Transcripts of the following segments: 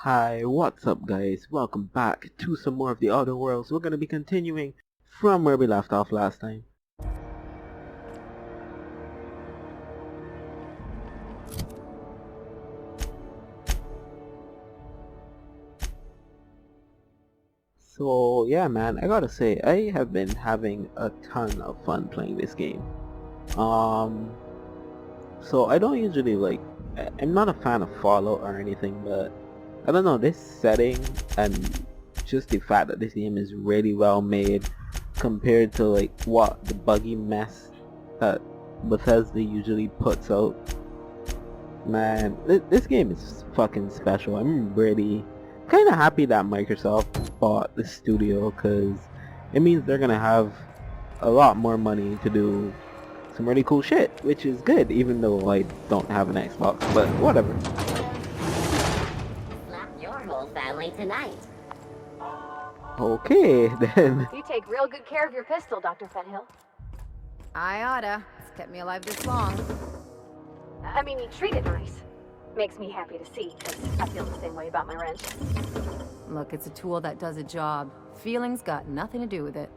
Hi, what's up guys? Welcome back to some more of the Outer Worlds. We're going to be continuing from where we left off last time. So yeah man, I gotta say, I have been having a ton of fun playing this game. Um, so I don't usually I'm not a fan of Fallout or anything, but I don't know, this setting and just the fact that this game is really well made compared to what the buggy mess that Bethesda usually puts out. Man, this game is fucking special. I'm really kind of happy that Microsoft bought the studio because it means they're gonna have a lot more money to do some really cool shit, which is good, even though I don't have an Xbox, but whatever. Slap your whole family tonight. Okay, then. You take real good care of your pistol, Dr. Fenhill. I oughta. It's kept me alive this long. I mean, you treat it nice. Makes me happy to see, because I feel the same way about my wrench. Look, it's a tool that does a job. Feelings got nothing to do with it.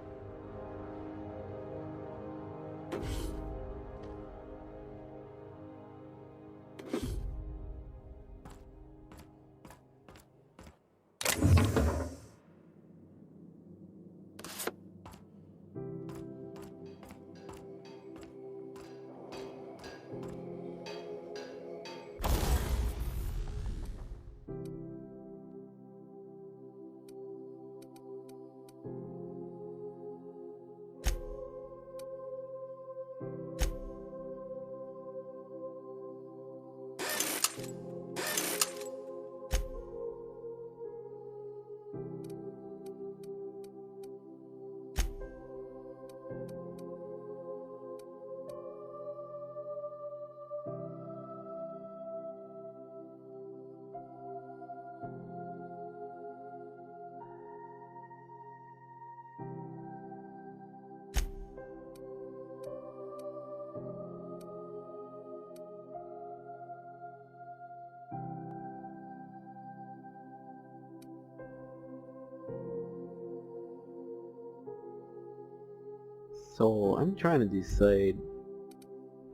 So I'm trying to decide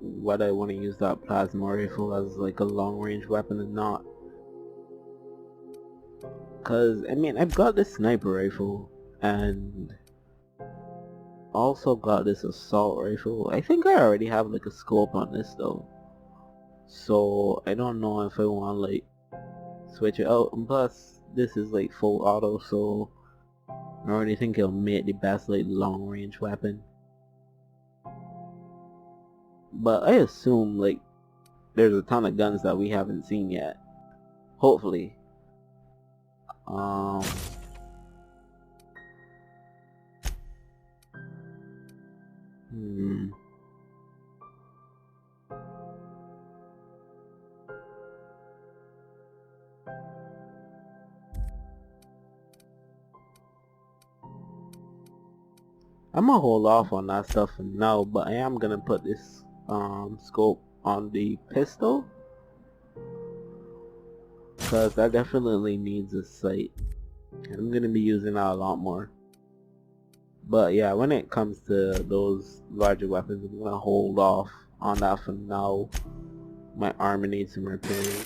whether I want to use that plasma rifle as like a long range weapon or not. Cause I mean, I've got this sniper rifle and also got this assault rifle. I think I already have like a scope on this though. So I don't know if I want to like switch it out, and plus this is like full auto, so I already think it'll make the best like long range weapon. But I assume like there's a ton of guns that we haven't seen yet. Hopefully. Um hmm. I'm gonna hold off on that stuff for now, but I am gonna put this scope on the pistol because that definitely needs a sight. I'm gonna be using that a lot more. But yeah, when it comes to those larger weapons, I'm gonna hold off on that for now. My armor needs some repairing.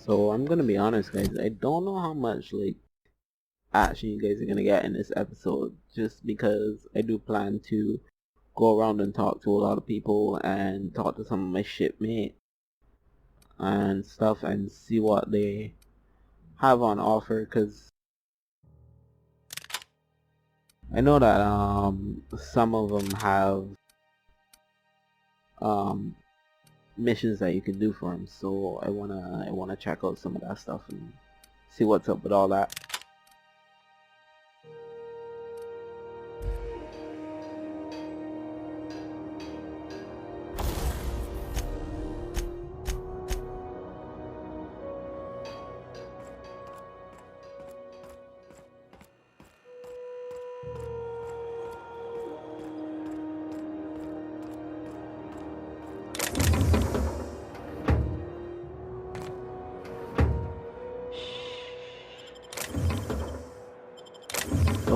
So I'm gonna be honest guys, I don't know how much like action you guys are gonna get in this episode, just because I do plan to go around and talk to a lot of people and talk to some of my shipmates and stuff and see what they have on offer, because I know that some of them have missions that you can do for them, so I wanna check out some of that stuff and see what's up with all that.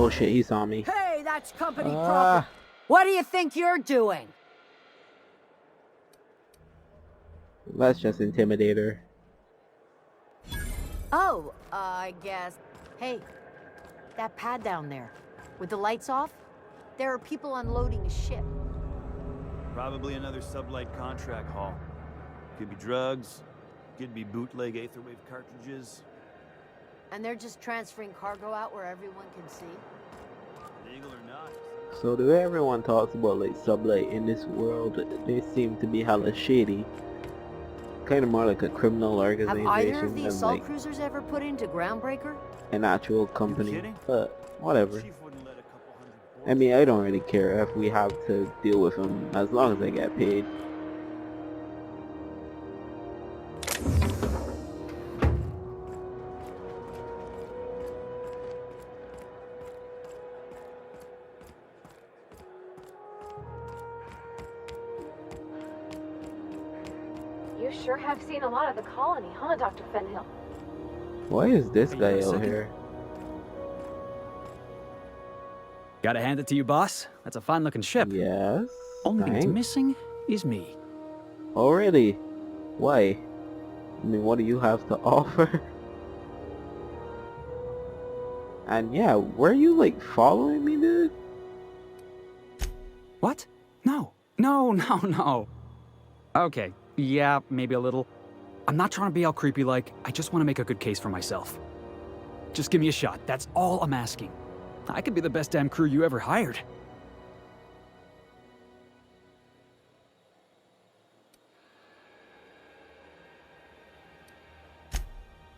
Oh shit, he saw me. Hey, that's company property. Ah, What do you think you're doing? let's just intimidate her. Oh, I guess. Hey, that pad down there, with the lights off, there are people unloading a ship. Probably another sublight contract haul. Could be drugs, could be bootleg Aetherwave cartridges. And they're just transferring cargo out where everyone can see? Legal or not. So the way everyone talks about like Sublight in this world, they seem to be hella shady. Kind of more like a criminal Have organization either of the than assault like cruisers ever put into Groundbreaker? an actual company. kidding? But whatever. Chief wouldn't let a couple hundred I mean, I don't really care if we have to deal with them as long as I get paid. You sure have seen a lot of the colony, huh, Dr. Fenhill? Why is this Hey, guy you got a out second? here? Gotta hand it to you, boss. That's a fine-looking ship. Yes. Only thing that's thanks. missing is me. Oh really? Why? I mean, what do you have to offer? And yeah, were you like following me, dude? What? No. No. Okay, yeah, maybe a little. I'm not trying to be all creepy-like. I just want to make a good case for myself. Just give me a shot. That's all I'm asking. I could be the best damn crew you ever hired.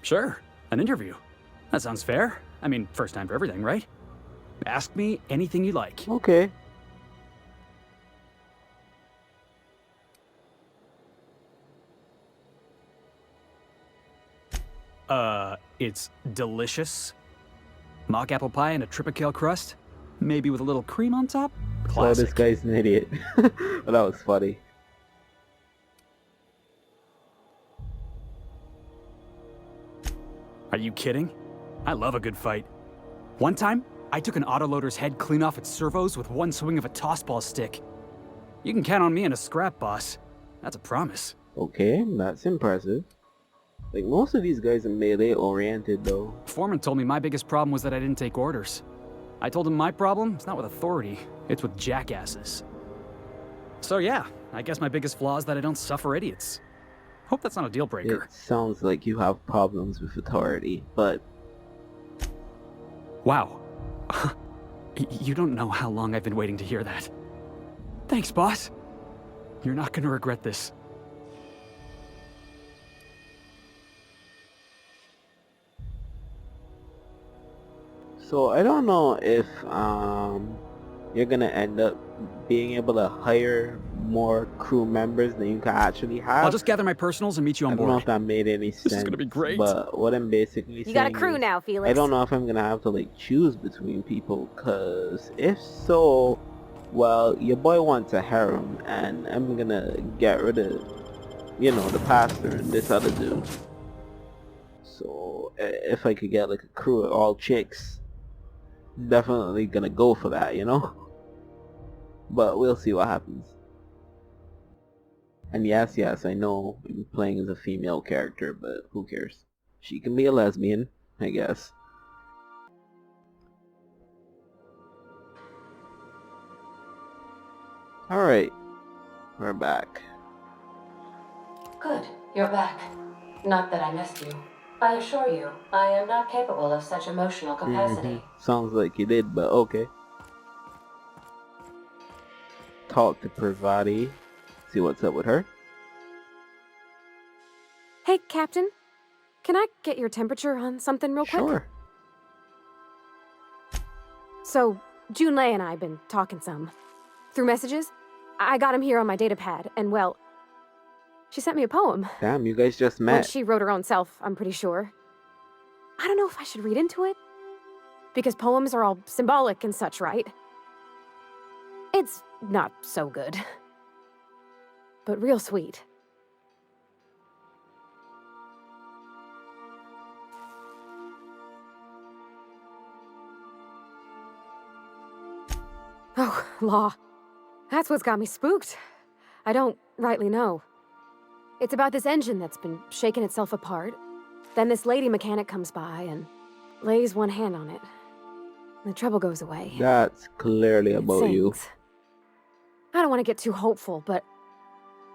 Sure, an interview. That sounds fair. I mean, first time for everything, right? Ask me anything you like. Okay. It's delicious. Mock apple pie and a tripicale crust. Maybe with a little cream on top. So Classic. this guy's an idiot. But that was funny. Are you kidding? I love a good fight. One time, I took an autoloader's head clean off its servos with one swing of a tossball stick. You can count on me in a scrap, boss. That's a promise. Okay, that's impressive. Like, most of these guys are melee oriented though. Foreman told me my biggest problem was that I didn't take orders. I told him my problem is not with authority, it's with jackasses. So yeah, I guess my biggest flaw is that I don't suffer idiots. Hope that's not a deal breaker. It sounds like you have problems with authority, but Wow. You don't know how long I've been waiting to hear that. Thanks, boss. You're not gonna regret this. so I don't know if you're gonna end up being able to hire more crew members than you can actually have. I'll just gather my personals and meet you I on don't know board. if that made any sense. is gonna be great. But what I'm basically saying You got a crew is, now, Felix. I don't know if I'm gonna have to like choose between people, cause if so, well, your boy wants a harem, and I'm gonna get rid of, you know, the pastor and this other dude. So if I could get like a crew of all chicks, definitely gonna go for that, you know. But we'll see what happens. And yes, I know I'm playing as a female character, but who cares? She can be a lesbian, I guess. Alright, we're back. Good, you're back. Not that I missed you. I assure you, I am not capable of such emotional capacity. Sounds like you did, but okay. Talk to Parvati. See what's up with her. Hey, Captain. Can I get your temperature on something real quick? Sure. So, Junlei and I have been talking some. Through messages. I got him here on my datapad, and well, she sent me a poem. Damn, you guys just One met. she wrote her own self, I'm pretty sure. I don't know if I should read into it. Because poems are all symbolic and such, right? It's not so good. But real sweet. Law. That's what's got me spooked. I don't rightly know. It's about this engine that's been shaking itself apart. Then this lady mechanic comes by and lays one hand on it. The trouble goes away. That's clearly It about you. sings. I don't want to get too hopeful, but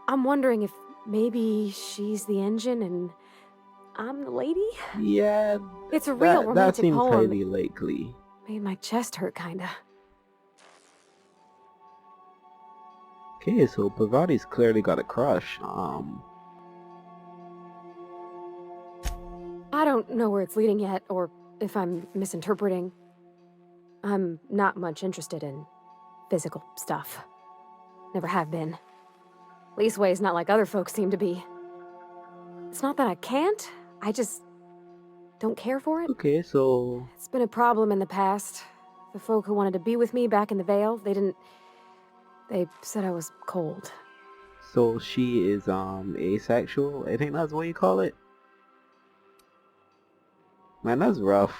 I'm wondering if maybe she's the engine and I'm the lady? Yeah, It's a real that romantic seems poem. highly likely. Made my chest hurt, kinda. Okay, so Parvati's clearly got a crush. I don't know where it's leading yet, or if I'm misinterpreting. I'm not much interested in physical stuff. Never have been. Leastways, not like other folks seem to be. It's not that I can't, I just don't care for it. Okay, so It's been a problem in the past. The folk who wanted to be with me back in the Vale, they said I was cold. she is asexual. I think that's what you call it. Man, that's rough.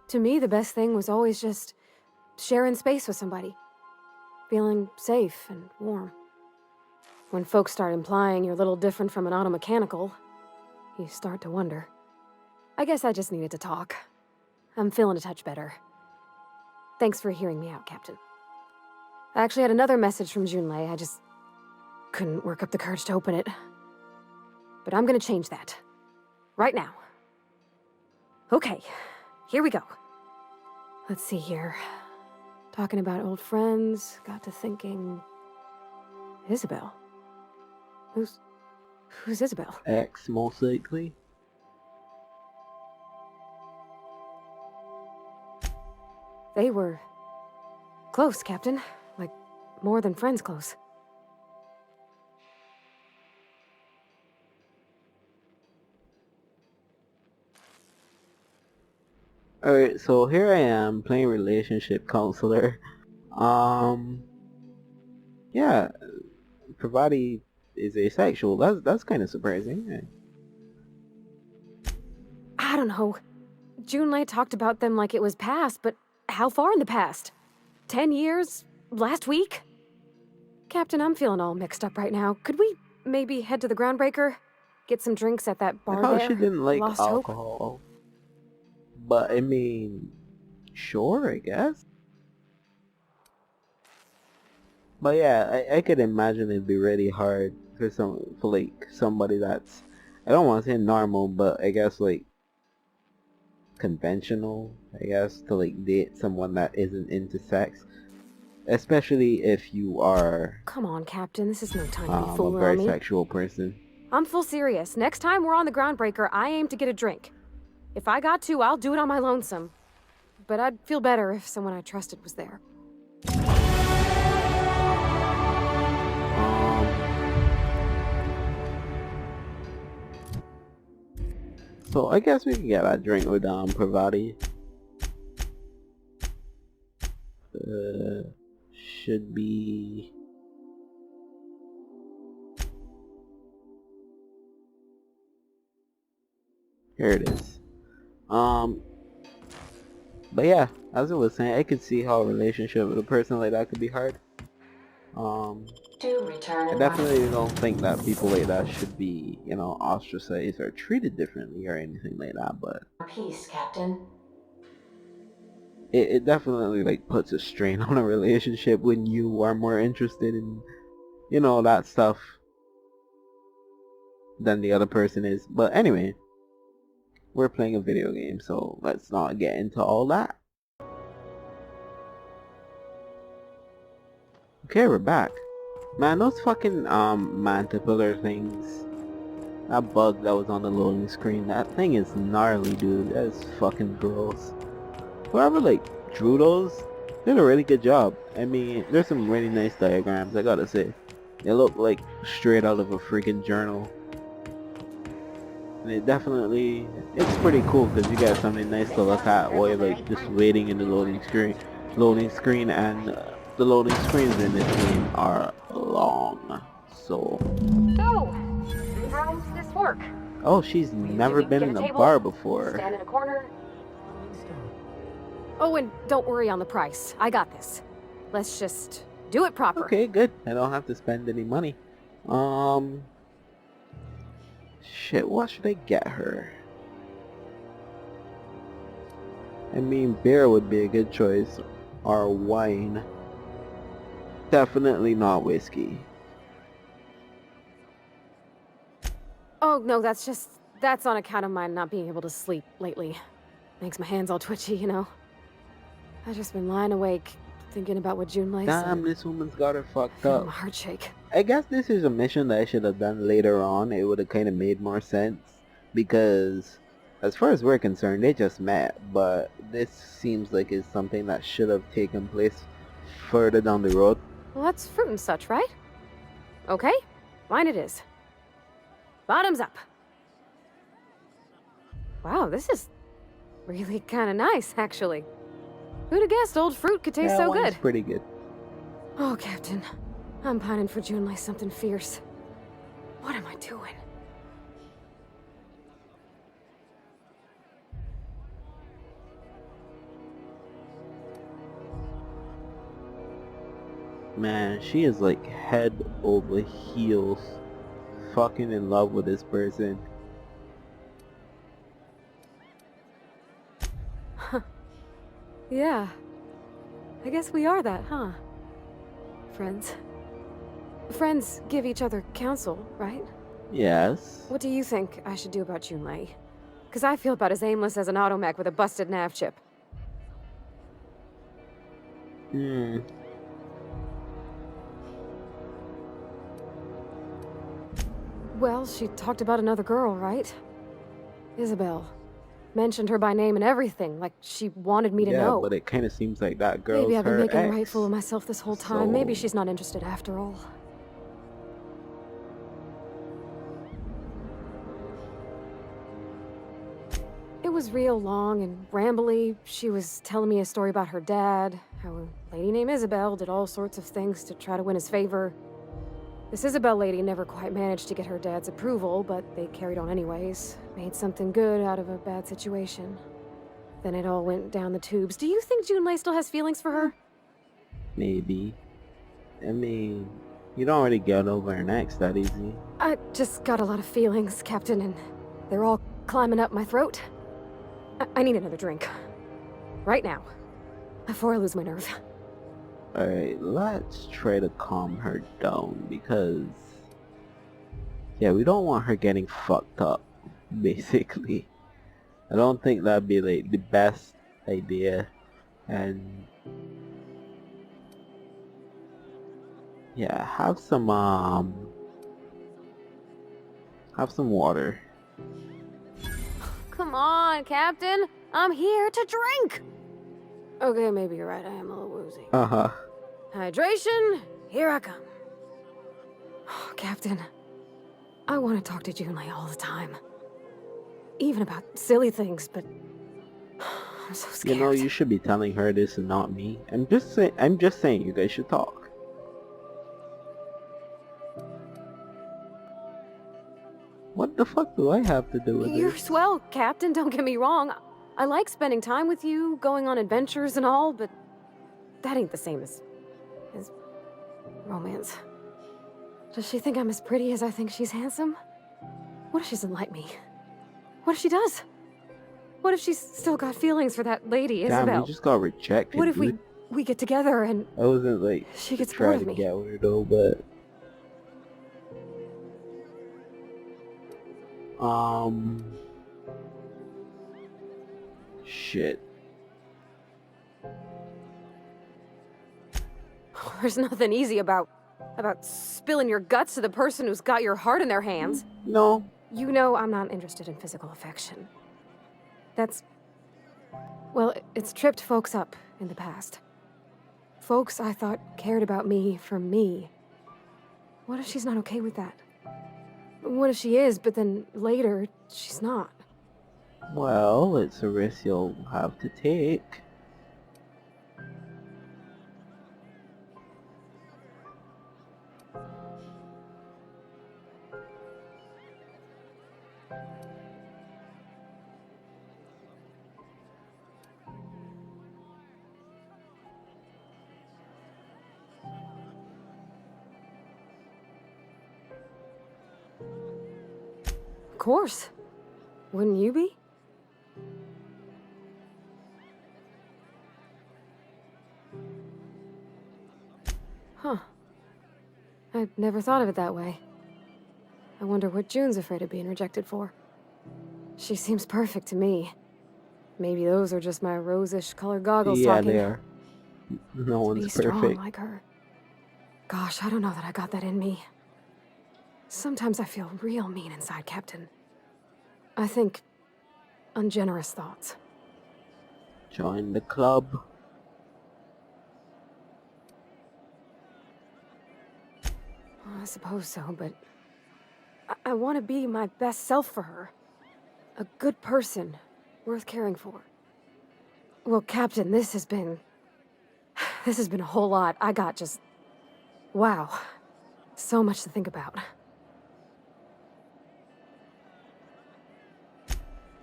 To me, the best thing was always just sharing space with somebody. Feeling safe and warm. When folks start implying you're a little different from an automechanical, you start to wonder. I guess I just needed to talk. I'm feeling a touch better. Thanks for hearing me out, Captain. I actually had another message from Junlei. I just couldn't work up the courage to open it. But I'm gonna change that. Right now. Okay, here we go. Let's see here. Talking about old friends, got to thinking... Isabel? Who's Isabel? X, most likely. They were... close, Captain. Like, more than friends close. Alright, so here I am playing relationship counselor. Yeah, Parvati is asexual. That's kind of surprising. I don't know. Junlei talked about them like it was past, but how far in the past? 10 years? Last week? Captain, I'm feeling all mixed up right now. Could we maybe head to the Groundbreaker? Get some drinks at that bar How there? she didn't like Lost Hope? alcohol. But I mean, sure, I guess. But yeah, I could imagine it'd be really hard for somebody that's, I don't want to say normal, but I guess like conventional, I guess, to like date someone that isn't into sex, especially if you are Come on, Captain. This is no time to be a fooling very on me. sexual person. I'm full serious. Next time we're on the Groundbreaker, I aim to get a drink. If I got to, I'll do it on my lonesome. But I'd feel better if someone I trusted was there. So I guess we can get that drink with Parvati. Should be... Here it is. But yeah, as I was saying, I could see how a relationship with a person like that could be hard. Do return I in definitely don't think that people like that should be, you know, ostracized or treated differently or anything like that, but one piece, Captain. it definitely like puts a strain on a relationship when you are more interested in, you know, that stuff than the other person is. But anyway, we're playing a video game, so let's not get into all that. Okay, we're back. Man, those fucking mantipular things, that bug that was on the loading screen, that thing is gnarly, dude. That is fucking gross. Whoever like drew those did a really good job. I mean, there's some really nice diagrams, I gotta say. They look like straight out of a freaking journal. And it definitely, it's pretty cool because you got something nice to look at while you're like just waiting in the loading screen, and the loading screens in this game are long. So So, how's this work. Oh, she's You never can been get in a a table, bar before. stand in a corner. Oh, and don't worry on the price. I got this. Let's just do it proper. Okay, good. I don't have to spend any money. Shit, what should I get her? I mean, beer would be a good choice. Or wine. Definitely not whiskey. Oh, no, that's on account of my not being able to sleep lately. Makes my hands all twitchy, you know? I've just been lying awake, thinking about what Junlei said. Damn, this woman's got her fucked Feeling up. my heart shake. I guess this is a mission that I should have done later on. It would have kind of made more sense. Because, as far as we're concerned, they just met. But this seems like it's something that should have taken place further down the road. Well, that's fruit and such, right? Okay, mine it is. Bottoms up. Wow, this is really kind of nice, actually. Who'd have guessed old fruit could taste so wine's good? pretty good. Oh, Captain. I'm pining for Junlei something fierce. What am I doing? Man, she is like head over heels fucking in love with this person. Yeah. I guess we are that, huh? Friends. Friends give each other counsel, right? Yes. What do you think I should do about Junlei? Because I feel about as aimless as an automech with a busted nav chip. Well, she talked about another girl, right? Isabel. Mentioned her by name and everything, like she wanted me to know. Yeah, but it kind of seems like that girl's Maybe I've been her making a ex. right fool of myself this whole time. Maybe So- she's not interested after all. It was real long and rambly. She was telling me a story about her dad, how a lady named Isabel did all sorts of things to try to win his favor. This Isabel lady never quite managed to get her dad's approval, but they carried on anyways. Made something good out of a bad situation. Then it all went down the tubes. Do you think Junlei still has feelings for her? Maybe. I mean, you don't really get over an ex that easy. I just got a lot of feelings, Captain, and they're all climbing up my throat. I need another drink. Right now. Before I lose my nerve. Alright, let's try to calm her down because... yeah, we don't want her getting fucked up, basically. I don't think that'd be like the best idea. And... yeah, have some water. Come on, Captain. I'm here to drink. Okay, maybe you're right. I am a little woozy. Uh-huh. Hydration, here I come. Captain, I want to talk to Junlei all the time. Even about silly things, but I'm so scared. You know, you should be telling her this and not me. I'm just saying you guys should talk. What the fuck do I have to do with You're this? swell, Captain, don't get me wrong. I like spending time with you, going on adventures and all, but that ain't the same as romance. Does she think I'm as pretty as I think she's handsome? What if she doesn't like me? What if she does? What if she's still got feelings for that lady, Isabel? Damn, you just got rejected. What if dude. we get together and I wasn't like she gets trying bored to of me? get with her though, but shit. There's nothing easy about spilling your guts to the person who's got your heart in their hands. No. You know I'm not interested in physical affection. That's... well, it's tripped folks up in the past. Folks I thought cared about me for me. What if she's not okay with that? What if she is, but then later, she's not? Well, it's a risk you'll have to take. course. Wouldn't you be? Huh. I'd never thought of it that way. I wonder what June's afraid of being rejected for. She seems perfect to me. Maybe those are just my rosish colored goggles Yeah, talking. they are. No Be one's strong perfect. like her. Gosh, I don't know that I got that in me. Sometimes I feel real mean inside, Captain. I think ungenerous thoughts. Join the club. I suppose so, but I want to be my best self for her. A good person, worth caring for. Well, Captain, this has been a whole lot. I got just... wow. So much to think about.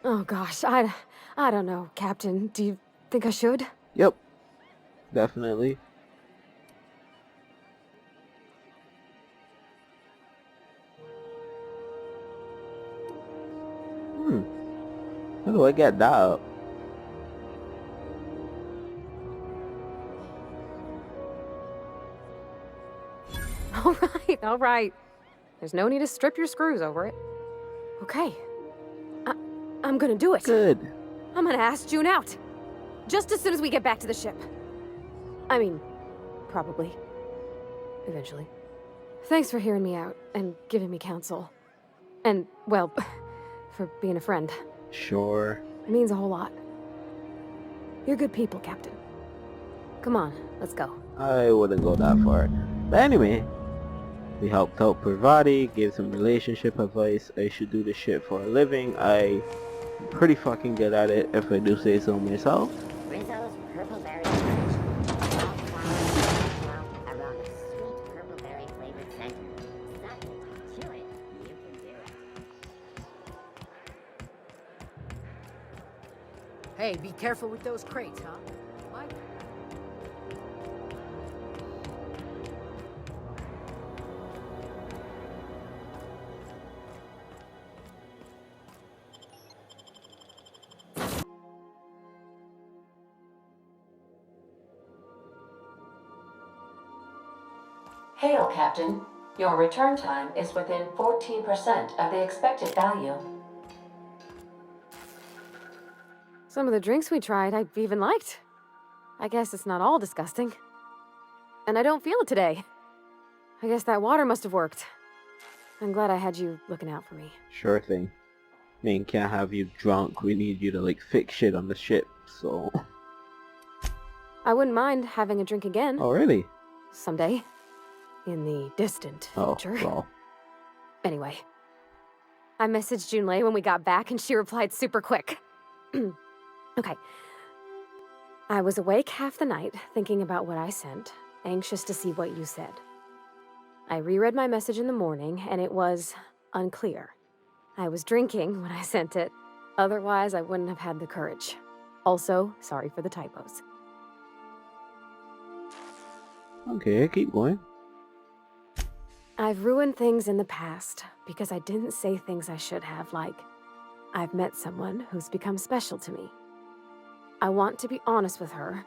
Oh gosh, I don't know, Captain. Do you think I should? Yep. Definitely. How do I get that up? All right. There's no need to strip your screws over it. Okay. I'm gonna do it. Good. I'm gonna ask June out. Just as soon as we get back to the ship. I mean, probably. Eventually. Thanks for hearing me out and giving me counsel. And, well, for being a friend. Sure. It means a whole lot. You're good people, Captain. Come on, let's go. I wouldn't go that far. But anyway, we helped out Parvati, gave some relationship advice. I should do this shit for a living. I'm pretty fucking good at it, if I do say so myself. Rizzo's purple berry around a sweet purple berry flavored center. Something to it. You can do it. Hey, be careful with those crates, huh? Mike? Hail, Captain. Your return time is within 14% of the expected value. Some of the drinks we tried, I even liked. I guess it's not all disgusting. And I don't feel it today. I guess that water must have worked. I'm glad I had you looking out for me. Sure thing. Man, can't have you drunk. We need you to like fix shit on the ship, so... I wouldn't mind having a drink again. Oh, really? Someday. In the distant future. Well. Anyway. I messaged Junlei when we got back and she replied super quick. Okay. I was awake half the night, thinking about what I sent, anxious to see what you said. I reread my message in the morning, and it was unclear. I was drinking when I sent it. Otherwise, I wouldn't have had the courage. Also, sorry for the typos. Okay, keep going. I've ruined things in the past because I didn't say things I should have, like, I've met someone who's become special to me. I want to be honest with her,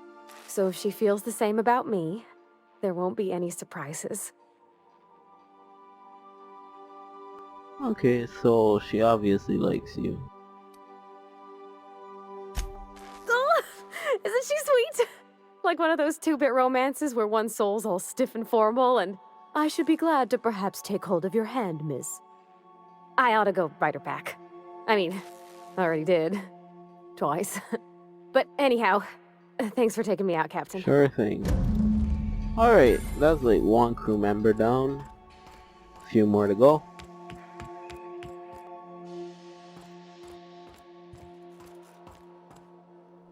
so if she feels the same about me, there won't be any surprises. Okay, so she obviously likes you. Oh, isn't she sweet? Like one of those 2-bit romances where one soul's all stiff and formal and, I should be glad to perhaps take hold of your hand, miss. I ought to go write her back. I mean, I already did. Twice. But anyhow, thanks for taking me out, Captain. Sure thing. Alright, that's like one crew member down. A few more to go.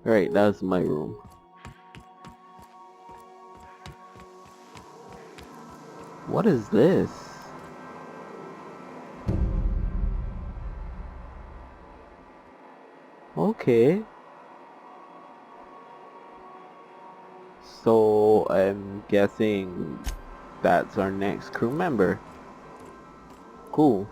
Alright, that's my room. What is this? Okay. So I'm guessing that's our next crew member. Cool.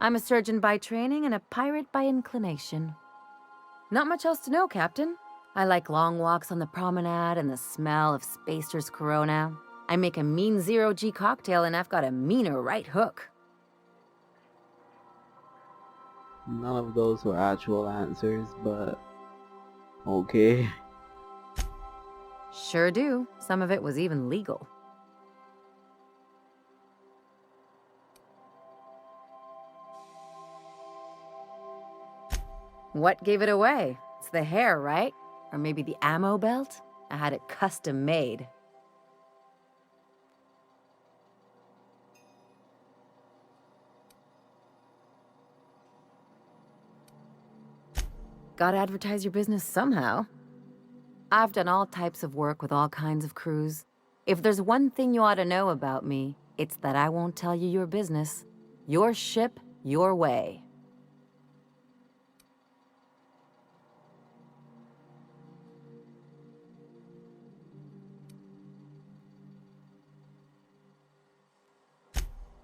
I'm a surgeon by training and a pirate by inclination. Not much else to know, Captain. I like long walks on the promenade and the smell of Spacer's Corona. I make a mean zero-G cocktail and I've got a meaner right hook. None of those were actual answers, but okay. Sure do. Some of it was even legal. What gave it away? It's the hair, right? Or maybe the ammo belt? I had it custom made. Gotta advertise your business somehow. I've done all types of work with all kinds of crews. If there's one thing you ought to know about me, it's that I won't tell you your business. Your ship, your way.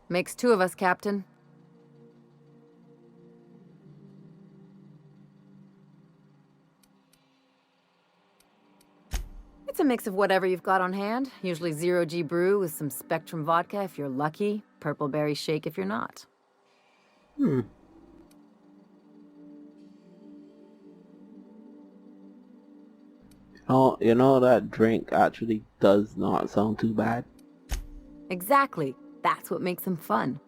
Makes two of us, Captain. It's a mix of whatever you've got on hand. Usually zero-G brew with some Spectrum vodka if you're lucky, purple berry shake if you're not. Oh, you know, that drink actually does not sound too bad. Exactly. That's what makes them fun.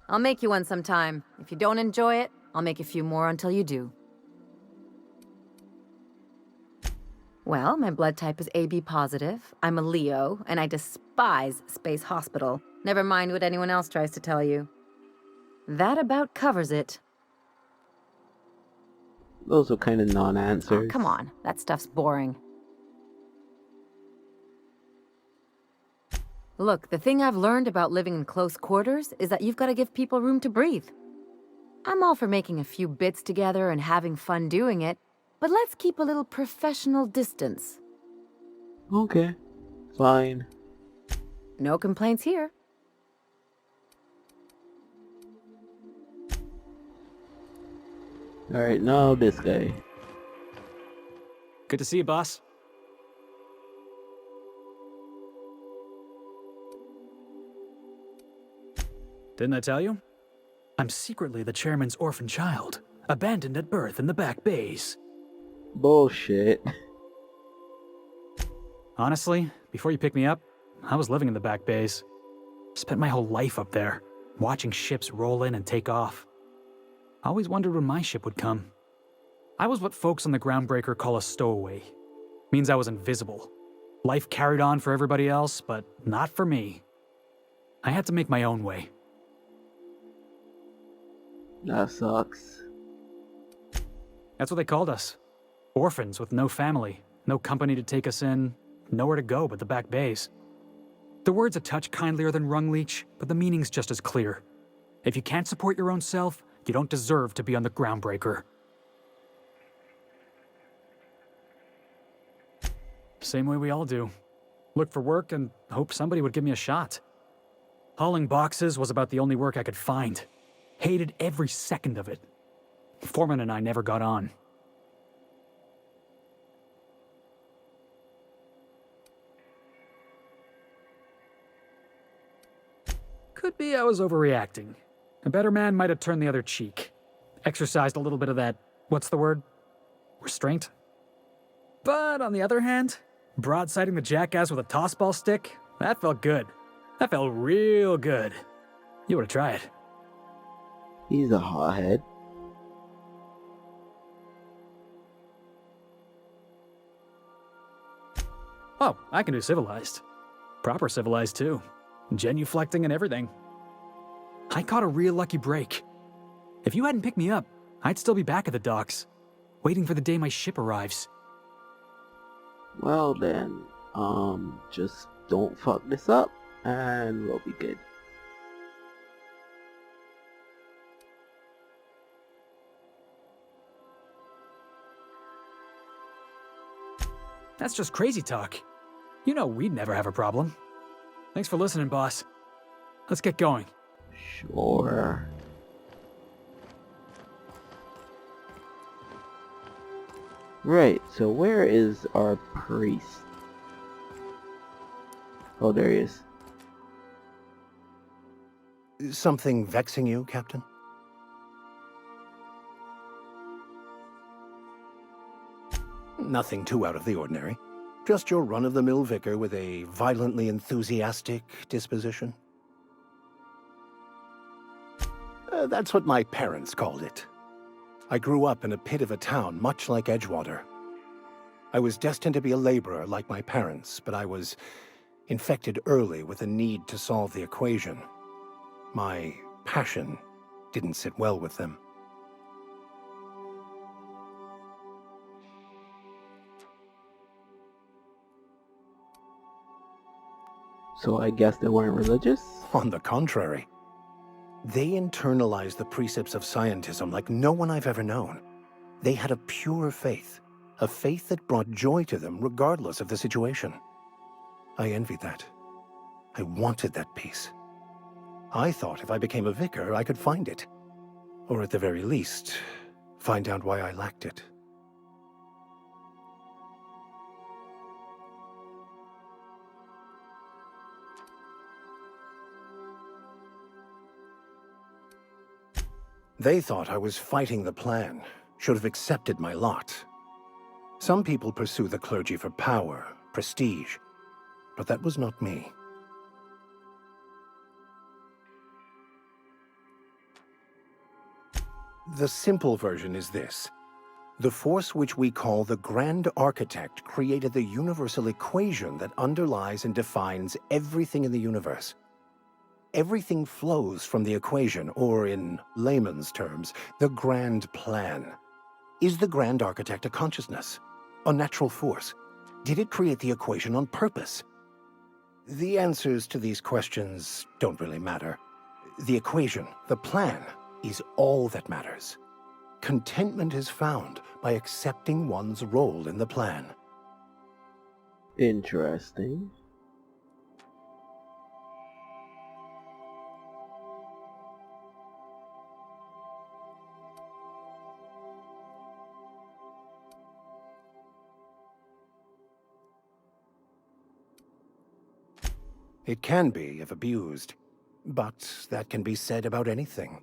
I'll make you one sometime. If you don't enjoy it, I'll make a few more until you do. Well, my blood type is AB positive. I'm a Leo, and I despise Space Hospital. Never mind what anyone else tries to tell you. That about covers it. Those were kind of non-answers. Oh, come on. That stuff's boring. Look, the thing I've learned about living in close quarters is that you've got to give people room to breathe. I'm all for making a few bits together and having fun doing it, but let's keep a little professional distance. Okay, fine. No complaints here. Alright, now this guy. Good to see you, boss. Didn't I tell you? I'm secretly the chairman's orphan child, abandoned at birth in the back bays. Bullshit. Honestly, before you picked me up, I was living in the back bays. Spent my whole life up there, watching ships roll in and take off. I always wondered when my ship would come. I was what folks on the Groundbreaker call a stowaway. Means I was invisible. Life carried on for everybody else, but not for me. I had to make my own way. That sucks. That's what they called us. Orphans with no family, no company to take us in, nowhere to go but the back bays. The word's a touch kindlier than Rungleech, but the meaning's just as clear. If you can't support your own self, you don't deserve to be on the Groundbreaker. Same way we all do. Look for work and hope somebody would give me a shot. Hauling boxes was about the only work I could find. Hated every second of it. Foreman and I never got on. Could be I was overreacting. A better man might have turned the other cheek. Exercised a little bit of that, what's the word? Restraint? But on the other hand, broadsiding the jackass with a tossball stick, that felt good. That felt real good. You ought to try it. He's a hothead. Oh, I can do civilized. Proper civilized, too. Genuflecting and everything. I caught a real lucky break. If you hadn't picked me up, I'd still be back at the docks, waiting for the day my ship arrives. Well then, just don't fuck this up, and we'll be good. That's just crazy talk. You know we'd never have a problem. Thanks for listening, boss. Let's get going. Sure. Right, so where is our priest? Oh, there he is. Something vexing you, Captain? Nothing too out of the ordinary. Just your run-of-the-mill vicar with a violently enthusiastic disposition. That's what my parents called it. I grew up in a pit of a town much like Edgewater. I was destined to be a laborer like my parents, but I was infected early with a need to solve the equation. My passion didn't sit well with them. So I guess they weren't religious? On the contrary. They internalized the precepts of scientism like no one I've ever known. They had a pure faith, a faith that brought joy to them regardless of the situation. I envied that. I wanted that peace. I thought if I became a vicar, I could find it. Or at the very least, find out why I lacked it. They thought I was fighting the plan, should have accepted my lot. Some people pursue the clergy for power, prestige, but that was not me. The simple version is this. The force which we call the Grand Architect created the universal equation that underlies and defines everything in the universe. Everything flows from the equation, or in layman's terms, the grand plan. Is the Grand Architect a consciousness? A natural force? Did it create the equation on purpose? The answers to these questions don't really matter. The equation, the plan, is all that matters. Contentment is found by accepting one's role in the plan. Interesting. It can be, if abused, but that can be said about anything.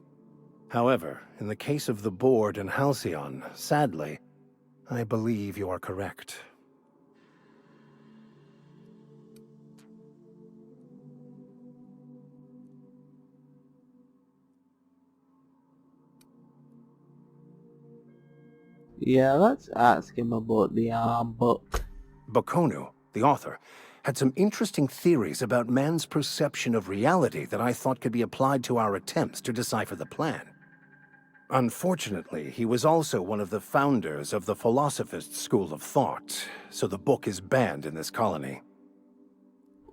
However, in the case of the board and Halcyon, sadly, I believe you are correct. Yeah, let's ask him about the book. Bakonu, the author, had some interesting theories about man's perception of reality that I thought could be applied to our attempts to decipher the plan. Unfortunately, he was also one of the founders of the Philosophist school of thought, so the book is banned in this colony.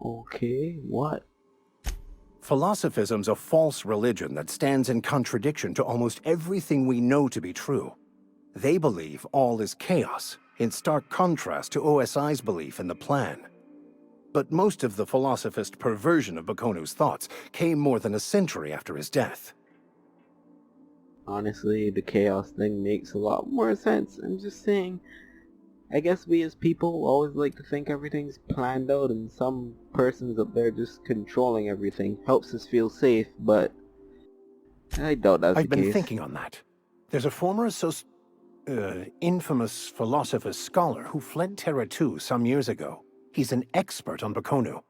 Okay, what? Philosophism's a false religion that stands in contradiction to almost everything we know to be true. They believe all is chaos, in stark contrast to OSI's belief in the plan. But most of the philosophist perversion of Bakonu's thoughts came more than a century after his death. Honestly, the chaos thing makes a lot more sense. I'm just saying, I guess we as people always like to think everything's planned out and some person's up there just controlling everything. Helps us feel safe, but I doubt that's the case. I've been thinking on that. There's a former infamous philosophist scholar who fled Terra 2 some years ago. He's an expert on Bakonu.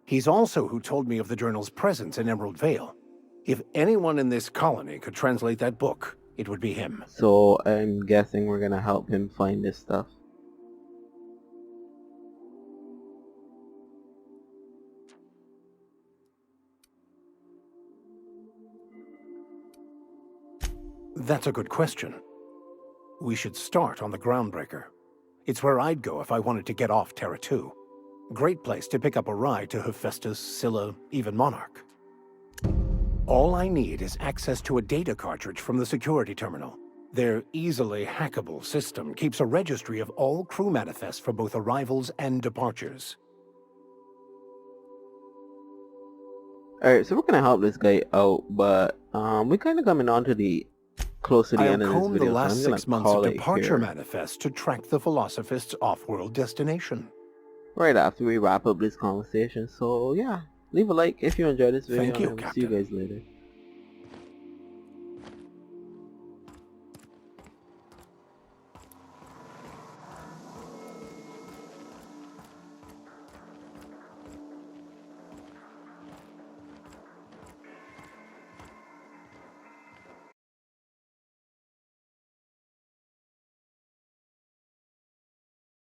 He's also who told me of the journal's presence in Emerald Vale. If anyone in this colony could translate that book, it would be him. So I'm guessing we're gonna help him find this stuff. That's a good question. We should start on the Groundbreaker. It's where I'd go if I wanted to get off Terra 2. Great place to pick up a ride to Hephaestus, Scylla, even Monarch. All I need is access to a data cartridge from the security terminal. Their easily hackable system keeps a registry of all crew manifests for both arrivals and departures. Alright, so we're gonna help this guy out, but we're kind of coming on to the close to the I'll end of this comb the video, so last I'm gonna 6 months of call it departure here. manifest to track the Philosophist's off-world destination. Right after we wrap up this conversation. So yeah, leave a like if you enjoyed this video, Thank you, and I will see you Captain. guys later.